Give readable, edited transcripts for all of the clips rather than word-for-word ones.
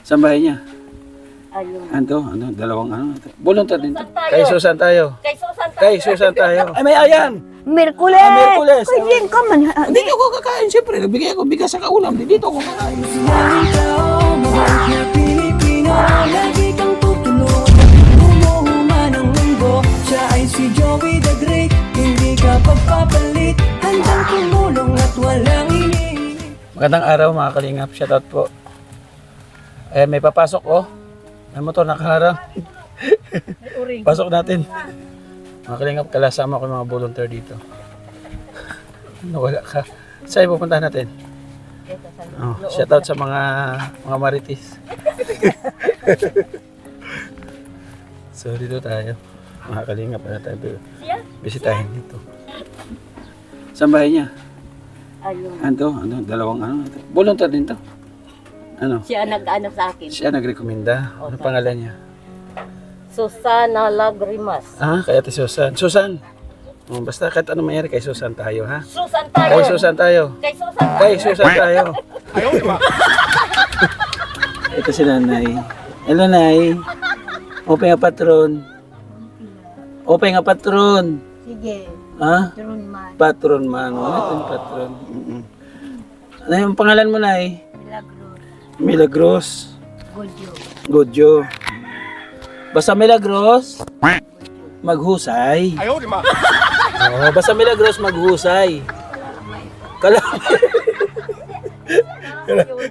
Saan bahay niya? Ayun. Ano, dalawang ano. Volunteer din to. Tayo. Kay Susan tayo. Kay Susan tayo. Kay Susan tayo. Ay, may ayan! Merkules! Merkules. Pwede ka man. Hindi ako kakain, siyempre. Nagbigay ako bigas sa kaulam. Dito ako kakain. Pilipino, lagi kang tutulog. Umuhuman ang mundo, siya ay si Joey the Great. Hindi ka pagpapalit, handang tumulong at walang hinihingi. Magandang araw mga kalingap. Shoutout po. Eh, may papasok oh. May motor nakaharang. Pasok natin. Mga kalingap, kalasama ko yung mga volunteer dito. Nawala ka. Saan pupuntahan natin? Oh, shoutout sa mga marites. So dito tayo. Mga kalingap, ano tayo bisitahin dito. Saan bahay niya? Ayun. Ano, dalawang ano. Volunteer din to. Ano? Siya nag-ano sa akin. Siya nagrekomenda. Ano pangalan niya? Susana Lagrimas. Ah, kaya ito Susan. Susan! Oh, basta kahit ano mangyari kay Susan tayo, ha? Susan tayo. Kay Susan tayo. Kay Susan tayo. Kay Susan tayo. Ito si Nanay. Hello, Nay. Open nga patron. Open nga patron. Sige, Ha? turun man. Patron man. Ano ito yung patron? Ano yung pangalan mo, Nay? Milagros. Milagros. Godyo. Godyo. Basta Milagros, maghusay. Oo, basta Milagros, maghusay.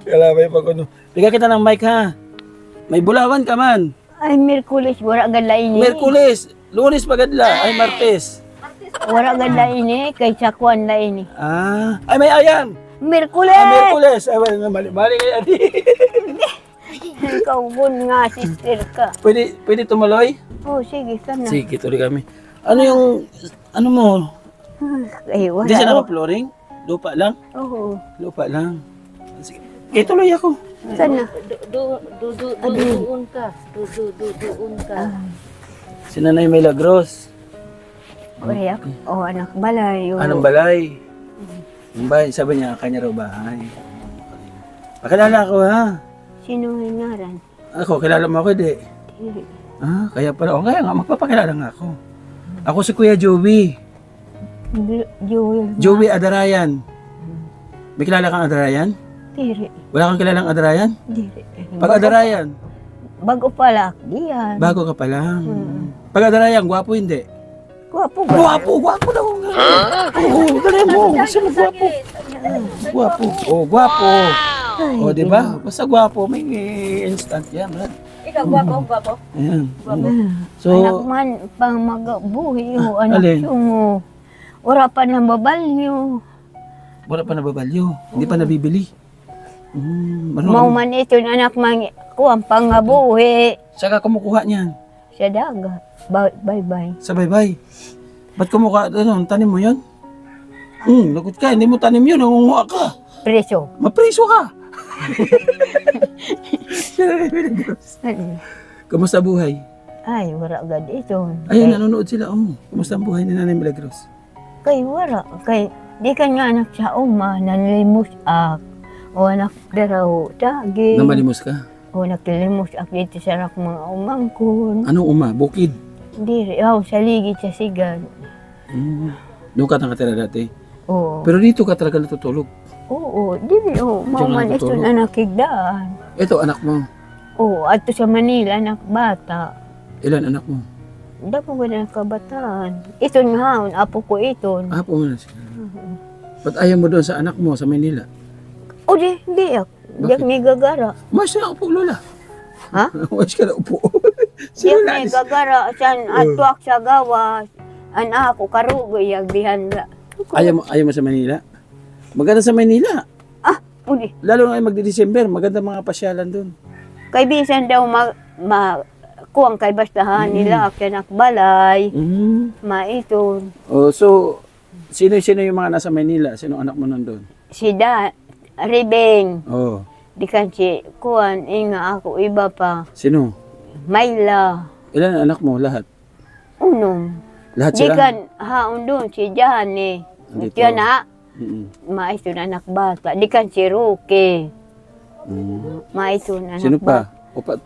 Kalabay pa ko no. Bigyan kita ng mic ha. May bulawan ka man. Ay, Merkules, wala ganda ini. Merkules, Lunes pagadla, ay Martes. Wala ganda ini, kay Sakwan na ini. Ah, ay may ayan. Merkules! Ah, Merkules. Ay, mali kaya di. Ikaw gun nga, sister ka. Pwede tumuloy? Oh, sige, sana. Sige, tuloy kami. Ano yung, ano mo? Ay, wala. Hindi siya naka-flooring? Lupa lang? Oo. Lupa lang. Sige. Okay, tuloy ako. Sana. Doon ka. Doon ka. Si Nanay Milagros. Kuya, oh, anak balay. Oh. Anong balay? Yung bahay, sabi niya, kanya raw bahay. Pakilala ako ha. Sino hinaran? Ako, kilala mo ako, di. Ah, kaya pala. O kaya nga, magpapakilala nga ako. Ako si Kuya Joey. Joel. Joey Adarayan. May kilala kang Adarayan? Diri. Wala kang kilalang Adarayan? Diri. Pag Adarayan, Bago pala, diyan. bago ka pa lang. Pag Adarayan, gwapo hindi? Gwapo ba? Gwapo daw nga. Oo, dali mo. Kasi mo gwapo. Gwapo. Oh, gwapo. O, di ba? Basta gwapo, may instant yan. Ha? Ikaw, gwapo. Ayan. Anak So, man, pang magabuhi o anak Alin? yung ora pa ng babalyo. wala pa nababalyo. Hindi pa nabibili. Mau man ito yung anak man kuwang pangabuhi. Saka kumukuha niyan. Sa dagat. Bye-bye. Sa baybay. Ba't kumukuha? Ano, tanim mo yun? Lagot ka. Hindi mo tanim yun. Nangunguha ka. Preso. Mapriso ka. Kamusta buhay? Ay, wala agad ito. Ayun, nanonood sila. Kamusta ang buhay ni Nanay Milagros? Kay wala. Kay, di ka nga anak sa uma, nanlimus ak. O anak daraw, tagi. Namalimos ka? O nakilimus ak dito sa anak mga umangkon. Anong uma? Bukid? Diri, sa ligid sa sigan. Doon ka nakatira dati. Oo. Pero dito ka talaga natutulog. Oo, dili, Mauman ito natutulog. na nakigdaan. Ito, anak mo. Oo, ato sa Manila, anak bata. Ilan anak mo? Dapat ko na kabataan. Ito nga, apo ko ito. Apo mo na sila. Ba't ayaw mo doon sa anak mo sa Manila? O di ako. Di ako may gagara. Mas na upo, Lola. Ha? Mas ka na upo. Di ako may gagara. San atuak sa gawas. Anak ako, karugoy, agdihan la. Ayaw mo sa Manila? Maganda sa Manila. Uli. Lalo na magdi-December, maganda mga pasyalan doon. Kay bisan daw kuwang kay bastahan nila, anak balay. Maiton. Oh, so, sino yung mga nasa Manila? Sino anak mo nandun? Si Ribeng. Oh. Di kan si kuwan, inga ako, iba pa. Sino? Mayla. Ilan anak mo? Lahat? Unom. Lahat Di sila? kan haon doon si Jani. Dito. Yan na. Mais yun anak bata. Di kan si Ruki. Maito na. Sino pa?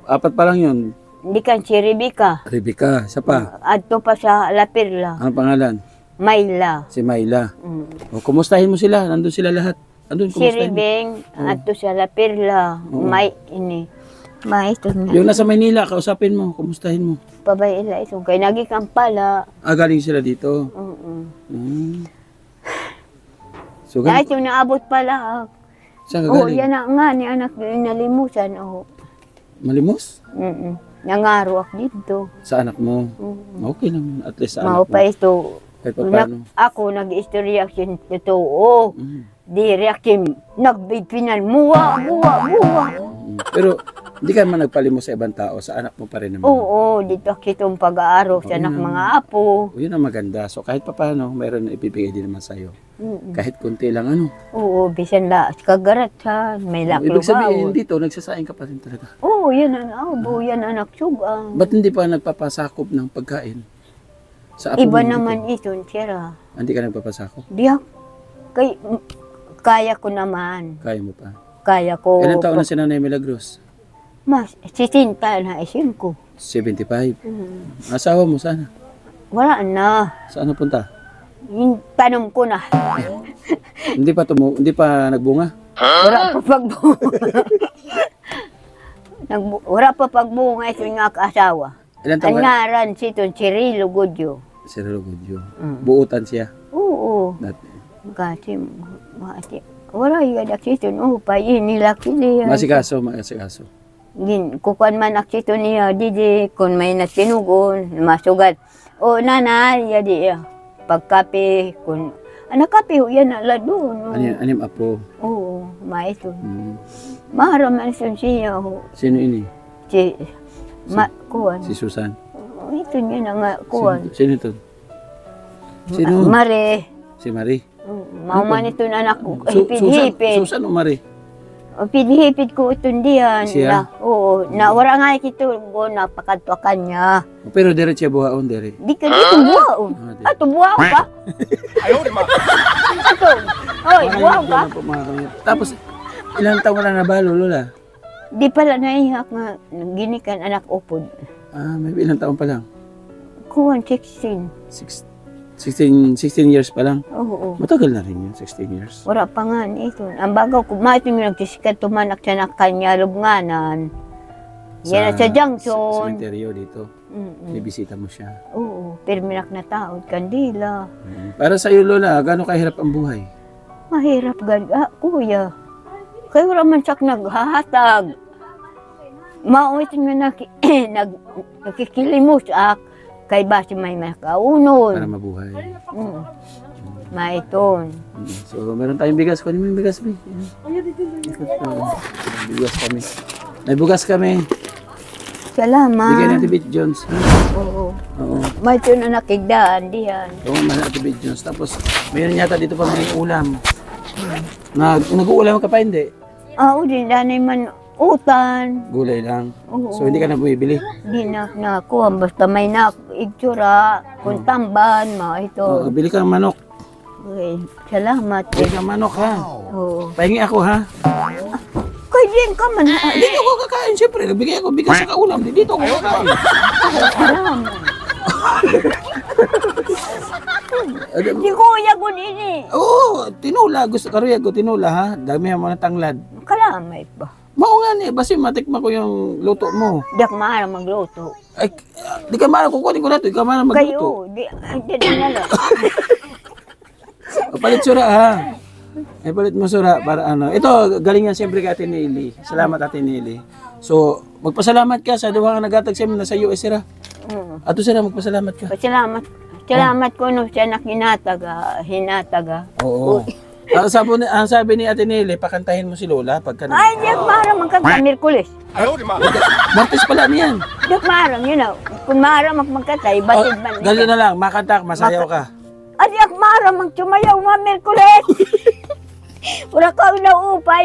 Apat pa lang yun. Hindi kan si Rebecca. Rebecca, isa pa. Adto pa sa Lapirla. Anong pangalan? Mayla. Si Myla. Mm. O, kumustahin mo sila. Nandun sila lahat. Andun, Si kumustahin mo. Rebeng, adto sa Lapirla. Maito na. Yung nasa Maynila, kausapin mo. Kumustahin mo. Pabay ila ito. Kay nagikang pala. Galing sila dito. So, Dahil yung naabot pala. saan ka Oh, galing? yan na nga ni anak nalimusan. Oh. Malimos? Nangaro ako dito. Sa anak mo? Okay lang. At least sa Mao anak mo. pa ito. Kahit pa paano. Ako nag-istorya reaction totoo. Di reaction. Nagbipinan. Muwa. Pero hindi ka man nagpalimos sa ibang tao. Sa anak mo pa rin naman. Oo, dito kitong pag-aaraw sa anak mga apo. O, yun ang maganda. So kahit pa paano, mayroon na ipibigay din naman sa'yo. Kahit kunti lang ano. Oo, bisan la kagaratsan, may Ibig sabihin laklugaw. dito, nagsasayang ka pa rin talaga. Oo, yan ang abo, yan ang naksugang. Ba't hindi pa nagpapasakop ng pagkain? Sa apo Iba mo naman dito? ito, tira. Hindi ka nagpapasakop? Diyak, kaya ko naman. Kaya mo pa. Kaya ko. Ilan taon na si Nanay Milagros? Mas, sisinta na isim ko. 75. Asawa mo sana? Wala na. Saan napunta? Yung tanong ko na. Hindi pa nagbunga? Wala pa pagbunga. Wala pa pagbunga ito yung asawa. Ilan taon Ang ka? ngaran si Cirilo Gudyo. Si Relo Gudyo. Buutan siya. Oo. Dati. Kasi, wala yung aksito. Oo, pa yun nila kili. Masikaso. Kukuan man aksito niya, didi, kung may nagtinugon, masugat. O, nanay, yadi, pagkape, kung, kape, yan, ala doon. Anim apo. Oo, maito. Maharaman siya, Sino ini? kuan. Si Susan. Ito niya na nga, kuan. Sino ito? Sino? Mare. Si Marie. Mauman ito na anak ko, Susan hipid-hipid. o Marie? Pidhipid ko itong diyan. Siya? Oo, wala nga kito, napakatwakan niya. Pero dire siya buhaon dire. Di ka dito buhaon. di. Ato buhaon ka? Ato, oy, buhaon ka? Tapos, ilang taon ka na nabalo, Lola? Di pala naihak nga, ginikan anak upod. May ilang taon pa lang? Kuwan, 16. 16 years pa lang. Oo. Matagal na rin yun, 16 years. Wala pa nga ito. Ang bagaw ko, ito yung nagsisikat tumanak siya na kanya lubnganan. Yan sa junction. Cemetery dito. Bibisita mo siya. Oo, perminak na tao, kandila. Para sa iyo, Lola, gano'ng kahirap ang buhay? Mahirap kuya. Kaya wala man siya naghahatag. Mauwit nga nakikilimos kay base may makaunon. Para mabuhay. Maiton. So, meron tayong bigas. Kunin mo yung bigas, May. Bigas kami. May bugas kami. Salamat. Bigyan natin Bit Jones. Oo. Oo. Maiton na nakigdaan diyan. Oo, mahal natin Bit Jones. Tapos, mayroon yata dito pa may ulam. Nag-uulam ka pa, hindi? Oo, din danay man utan. Gulay lang. Oo. So, hindi ka na bumibili? Di na kuha, basta may igtsura, kung tamban, ito. Bili ka ng manok. Okay, salamat. Bili ka ng manok, ha? Oo. Pahingi ako, ha? Kaya din ka man. Dito ako kakain, siyempre. Nagbigay ako bigas sa kaulam. Dito ako kakain. Salamat. Di kuya ko din eh. Oo, tinula. Gusto karuya ko, tinula, ha? Damihan mo ng tanglad. Kalamay pa. Mao nga ni, basi matikma ko yung luto mo. Di ako maaari magluto. Ay, di ka malang kukunin ko na ito. Di ka malang magluto. Kayo, di na lang. O, palit sura, ha? Ay, palit mo sura para ano. Ito, galing yan siyempre kay Ate Nelly. Salamat, Ate Nelly. So, magpasalamat ka sa duwang nagatag sa amin na sa US, sira. Ato, sira, magpasalamat ka. Salamat. Salamat ko no siya na hinataga. Oo. Ang sabi ni Ate Nelly, pakantahin mo si Lola pagka Ay, di ako maaari magkanta. Mirkulis. Martes pala niyan. Di ako maaari, kung maaari magkatay, batid man. Ganito na lang, makanta ka, masayaw ka. Ay, di ako maaari magsumayaw mga Mirkulis. Wala ka inaupay.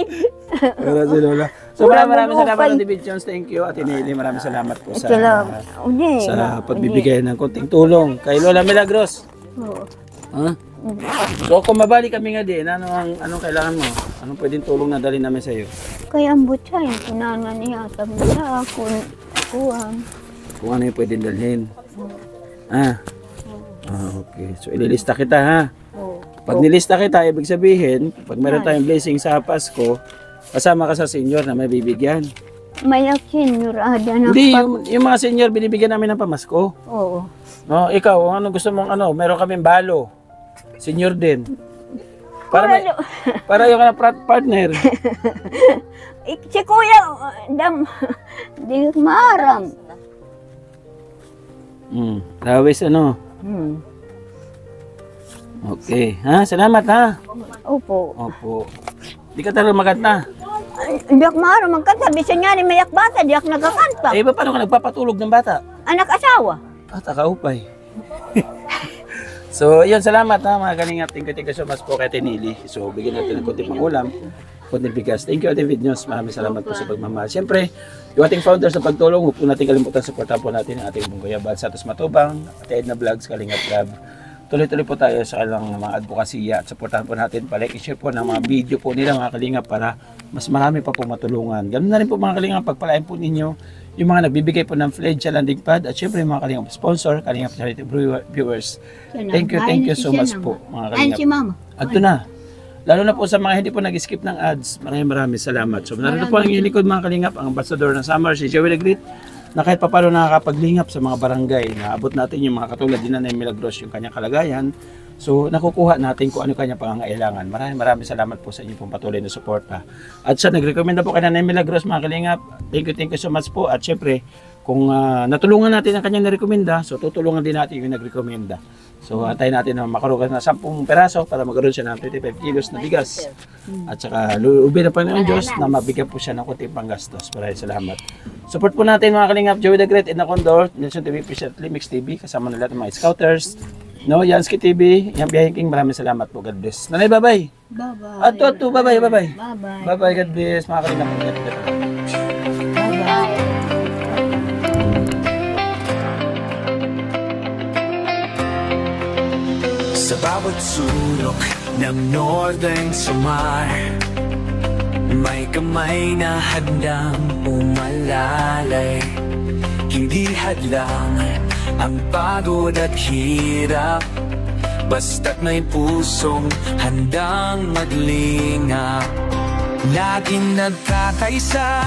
Wala si Lola. So maraming salamat, David Jones. Thank you, Ate Nelly. Maraming salamat po sa pagbibigay ng konting tulong kay Lola Milagros. Oo. Ha? So kung mabali kami nga din, anong kailangan mo? Anong pwedeng tulong na dali namin sa iyo? Kaya ang butsahin, kunanan niya, sabi niya, kuwan. Kung ano yung pwedeng dalhin. Okay. So, ililista kita ha. Oo. Pag nilista kita, ibig sabihin, pag meron tayong blessing sa Pasko, kasama ka sa senior na may bibigyan. Mayak senior, ada na Hindi, yung mga senior, binibigyan namin ng pamasko. Oo. No, ikaw, ano gusto mong ano? Meron kaming balo. Senior din. Para yung partner. Si kuya, di marang. Rawis ano? Okay. Ha? Salamat ha. Opo. Opo. Di ka talaga magkanta. Hindi ako marang magkanta. Bisan nga ni mayak bata, di ako nagkakanta. Eh, paano ka nagpapatulog ng bata? Anak asawa. Takaupay. So, yun, salamat ha mga kalingap. Thank you so much po kay Tinili. So, bigyan natin ng konting pangulam, konting bigas. Thank you, Ate Vidnews. Maraming salamat po sa pagmamahal. Siyempre, yung ating founders na pagtulong, huwag po natin kalimutan, supportan po natin ang ating Bungoya Bal, Santos Matubang, Ate Edna Vlogs, Kalingap Club. Tuloy-tuloy po tayo sa kanilang mga advokasya at supportan po natin, palike, share po ng mga video po nila mga kalingap para mas marami pa po matulungan. Ganun na rin po mga kalingap, pagpalain po ninyo yung mga nagbibigay po ng pledge sa landing pad at syempre yung mga kalingap sponsor, kalingap charity viewers. Thank you so much po mga kalingap. Ayun si mama. At ito na, lalo na po sa mga hindi po nag-skip ng ads, maraming salamat. So narito po ang inyong likod mga kalingap, ang ambassador ng Summer, si Joey the Great, na kahit papalo nakakapaglingap sa mga barangay, naabot natin yung mga katulad din na Milagros yung kanyang kalagayan. So nakukuha natin kung ano kanyang pangangailangan. Maraming salamat po sa inyong pong patuloy na suporta. At sa nagrekomenda po kay Nanay Milagros mga kalingap, thank you so much po. At syempre, kung natulungan natin ang kanyang narekomenda, so tutulungan din natin yung nagrekomenda. So antayin natin na makaroon na 10 peraso para magkaroon siya ng 25 kilos na bigas. At saka luubin ng Panginoon Diyos na mabigyan po siya ng kunting panggastos. Maraming salamat. Support po natin mga kalingap, Joey the Great, Edna Condor, Nelson TV, Presently Mix TV, kasama nila ng mga Scouters, no, Yansky TV, Yang Biyahing King, maraming salamat po. God bless. Nanay, bye-bye. Bye-bye. Ato, bye-bye, bye-bye. Bye-bye. Bye-bye, God bless. Mga kalingap. Bye-bye. Sa bawat sulok ng Northern Samar, may kamay na handang umalalay. Hindi hadlang ang pagod at hirap, basta't may pusong handang maglingap. Laging nagkakaisa,